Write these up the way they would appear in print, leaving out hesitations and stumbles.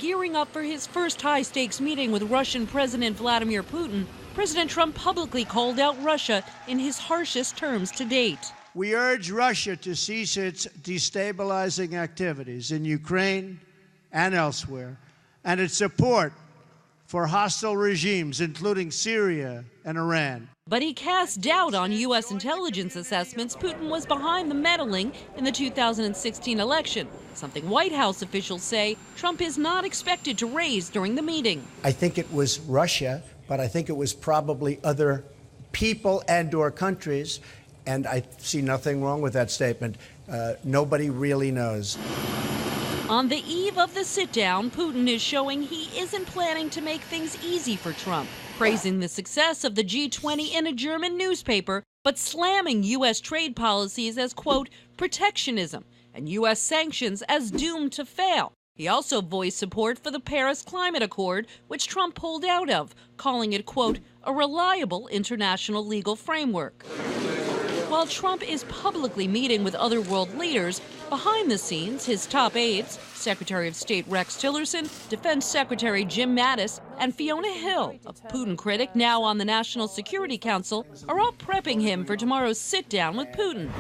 gearing up for his first high-stakes meeting with Russian President Vladimir Putin, President Trump publicly called out Russia in his harshest terms to date. We urge Russia to cease its destabilizing activities in Ukraine and elsewhere, and its support for hostile regimes, including Syria and Iran. But he cast doubt on U.S. intelligence assessments Putin was behind the meddling in the 2016 election, something White House officials say Trump is not expected to raise during the meeting. I think it was Russia, but I think it was probably other people and/or countries, and I see nothing wrong with that statement. Nobody really knows. On the eve of the sit-down, Putin is showing he isn't planning to make things easy for Trump, praising the success of the G20 in a German newspaper, but slamming U.S. trade policies as, quote, protectionism, and U.S. sanctions as doomed to fail. He also voiced support for the Paris Climate Accord, which Trump pulled out of, calling it, quote, a reliable international legal framework. While Trump is publicly meeting with other world leaders, behind the scenes, his top aides, Secretary of State Rex Tillerson, Defense Secretary Jim Mattis, and Fiona Hill, a Putin critic now on the National Security Council, are all prepping him for tomorrow's sit-down with Putin.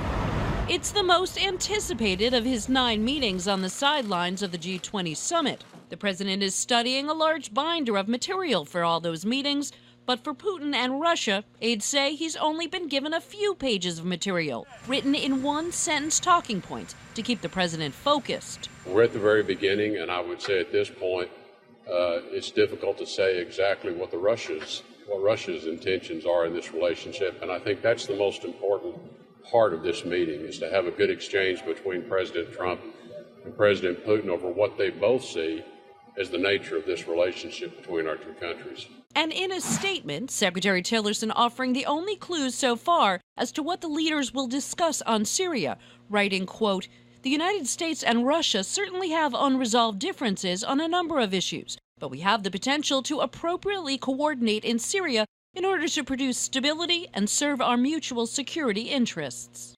It's the most anticipated of his 9 meetings on the sidelines of the G20 summit. The president is studying a large binder of material for all those meetings, but for Putin and Russia, aides say he's only been given a few pages of material, written in one-sentence talking points to keep the president focused. We're at the very beginning, and I would say at this point, it's difficult to say exactly what Russia's intentions are in this relationship, and I think that's the most important part of this meeting, is to have a good exchange between President Trump and President Putin over what they both see as the nature of this relationship between our two countries. And in a statement, Secretary Tillerson offering the only clues so far as to what the leaders will discuss on Syria, writing, quote, the United States and Russia certainly have unresolved differences on a number of issues, but we have the potential to appropriately coordinate in Syria in order to produce stability and serve our mutual security interests.